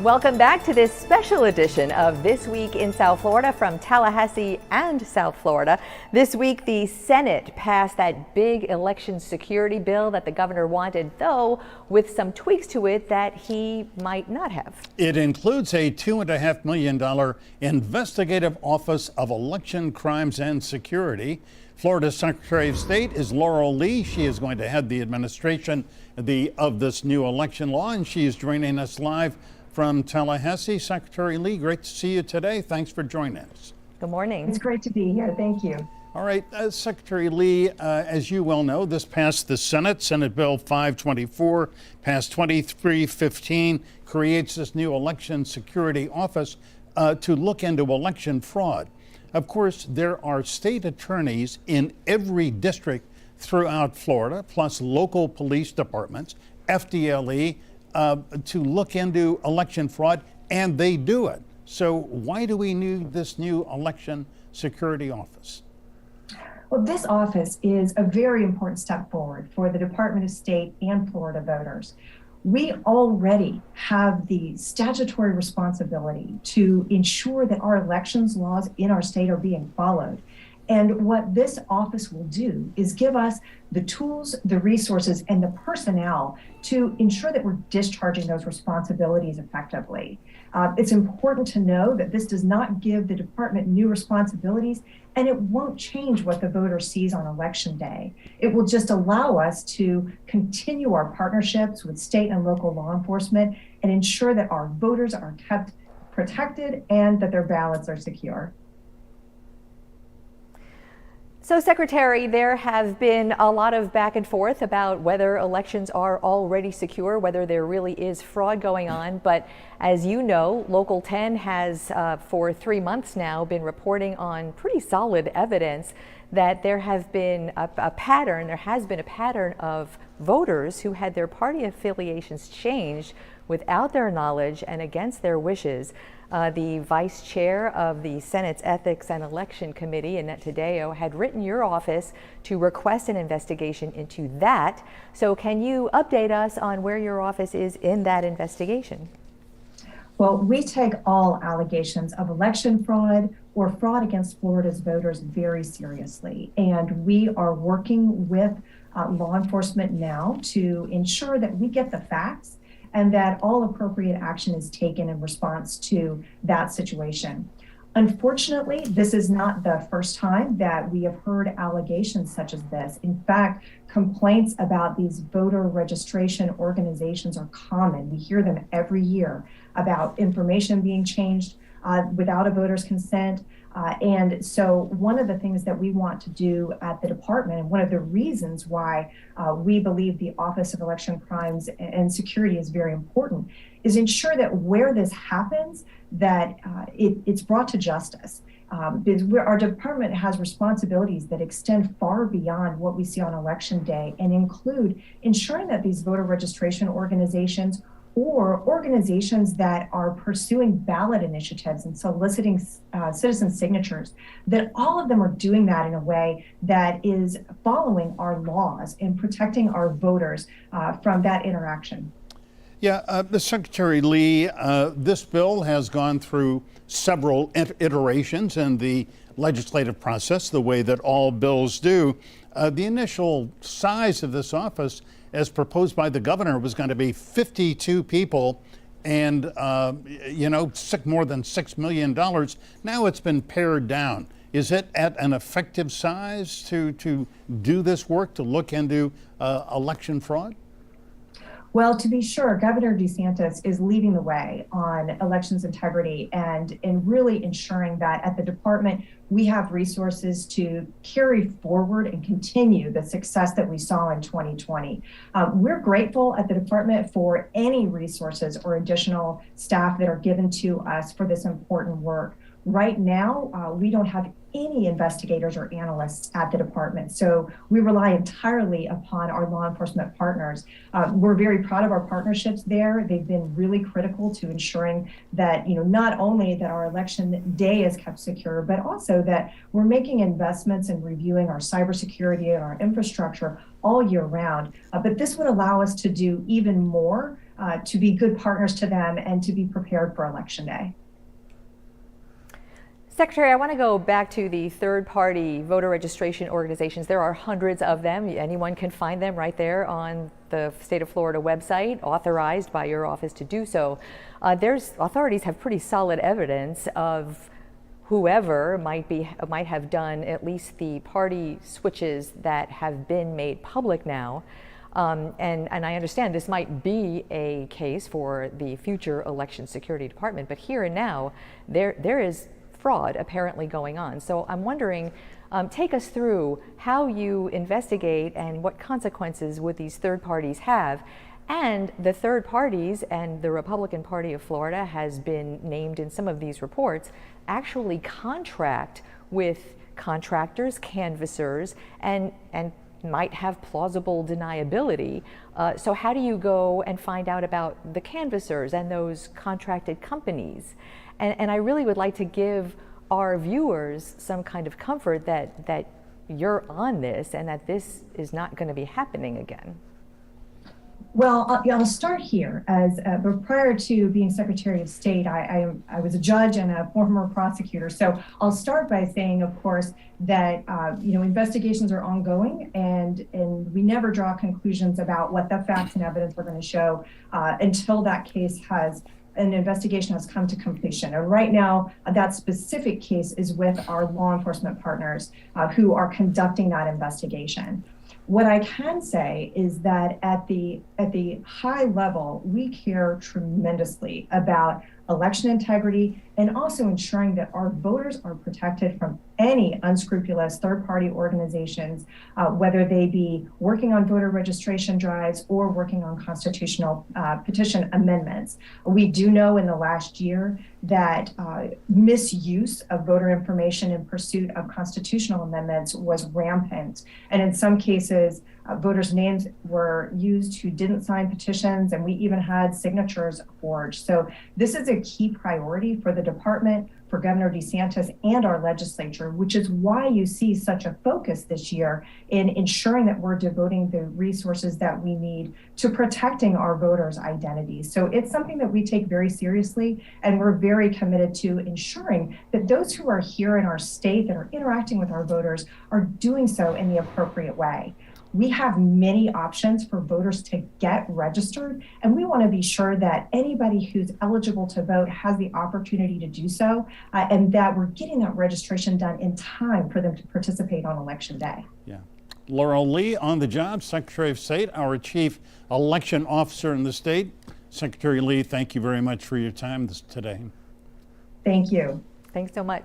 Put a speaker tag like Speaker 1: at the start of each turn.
Speaker 1: Welcome back to this special edition of This Week in South Florida from Tallahassee and South Florida. This week, the Senate passed that big election security bill that the governor wanted, though with some tweaks to it that he might not have.
Speaker 2: It includes a $2.5 million investigative office of election crimes and security. Florida Secretary of State is Laurel. She is going to head the administration of this new election law, and she is joining us live from Tallahassee. Secretary Lee, great to see you today. Thanks for joining us.
Speaker 1: Good morning.
Speaker 3: It's great to be here. Thank you.
Speaker 2: All right, Secretary Lee, as you well know, this passed the Senate. Senate Bill 524, passed 2315, creates this new election security office to look into election fraud. Of course, there are state attorneys in every district throughout Florida, plus local police departments, FDLE, to look into election fraud, and they do it. So why do we need this new election security office?
Speaker 3: Well, this office is a very important step forward for the Department of State and Florida voters. We already have the statutory responsibility to ensure that our elections laws in our state are being followed. And what this office will do is give us the tools, the resources, and the personnel to ensure that we're discharging those responsibilities effectively. It's important to know that this does not give the department new responsibilities, and it won't change what the voter sees on election day. It will just allow us to continue our partnerships with state and local law enforcement and ensure that our voters are kept protected and that their ballots are secure.
Speaker 1: So, Secretary, there have been a lot of back and forth about whether elections are already secure, whether there really is fraud going on. But as you know, Local 10 has for 3 months now been reporting on pretty solid evidence that there has been a pattern of voters who had their party affiliations changed without their knowledge and against their wishes. The vice chair of the Senate's Ethics and Election Committee, Annette Taddeo, had written your office to request an investigation into that. So can you update us on where your office is in that investigation?
Speaker 3: Well, we take all allegations of election fraud or fraud against Florida's voters very seriously. And we are working with law enforcement now to ensure that we get the facts and that all appropriate action is taken in response to that situation. Unfortunately, this is not the first time that we have heard allegations such as this. In fact, complaints about these voter registration organizations are common. We hear them every year about information being changed without a voter's consent. And so one of the things that we want to do at the department, and one of the reasons why we believe the Office of Election Crimes and Security is very important, is ensure that where this happens, that it's brought to justice. Because our department has responsibilities that extend far beyond what we see on election day and include ensuring that these voter registration organizations or organizations that are pursuing ballot initiatives and soliciting citizen signatures, that all of them are doing that in a way that is following our laws and protecting our voters from that interaction.
Speaker 2: Yeah, Secretary Lee, this bill has gone through several iterations in the legislative process, the way that all bills do. The initial size of this office, as proposed by the governor, was going to be 52 people and, more than $6 million. Now it's been pared down. Is it at an effective size to do this work, to look into election fraud?
Speaker 3: Well, to be sure, Governor DeSantis is leading the way on elections integrity and really ensuring that at the department we have resources to carry forward and continue the success that we saw in 2020. We're grateful at the department for any resources or additional staff that are given to us for this important work. Right now, we don't have any investigators or analysts at the department, so we rely entirely upon our law enforcement partners. We're very proud of our partnerships there. They've been really critical to ensuring that, not only that our election day is kept secure, but also that we're making investments in reviewing our cybersecurity and our infrastructure all year round. But this would allow us to do even more to be good partners to them and to be prepared for Election Day.
Speaker 1: Secretary, I want to go back to the third-party voter registration organizations. There are hundreds of them. Anyone can find them right there on the state of Florida website, authorized by your office to do so. Authorities have pretty solid evidence of whoever might have done at least the party switches that have been made public now. And I understand this might be a case for the future election security department, but here and now, there is fraud apparently going on. So I'm wondering, take us through how you investigate and what consequences would these third parties have. And the third parties, and the Republican Party of Florida has been named in some of these reports, actually contract with contractors, canvassers, and might have plausible deniability. So how do you go and find out about the canvassers and those contracted companies? And I really would like to give our viewers some kind of comfort that you're on this and that this is not going to be happening again.
Speaker 3: Well, I'll start here. But prior to being Secretary of State, I was a judge and a former prosecutor. So I'll start by saying, of course, that investigations are ongoing, and we never draw conclusions about what the facts and evidence are going to show until an investigation has come to completion. And right now, that specific case is with our law enforcement partners who are conducting that investigation. What I can say is that at the high level, we care tremendously about election integrity and also ensuring that our voters are protected from any unscrupulous third-party organizations, whether they be working on voter registration drives or working on constitutional petition amendments. We do know in the last year that misuse of voter information in pursuit of constitutional amendments was rampant. And in some cases, voters' names were used who didn't sign petitions, and we even had signatures forged. So this is a key priority for the department, for Governor DeSantis, and our legislature, which is why you see such a focus this year in ensuring that we're devoting the resources that we need to protecting our voters' identities. So it's something that we take very seriously, and we're very committed to ensuring that those who are here in our state that are interacting with our voters are doing so in the appropriate way. We have many options for voters to get registered, and we want to be sure that anybody who's eligible to vote has the opportunity to do so, and that we're getting that registration done in time for them to participate on Election Day.
Speaker 2: Yeah. Laurel Lee on the job, Secretary of State, our Chief Election Officer in the state. Secretary Lee, thank you very much for your time today.
Speaker 3: Thank you.
Speaker 1: Thanks so much.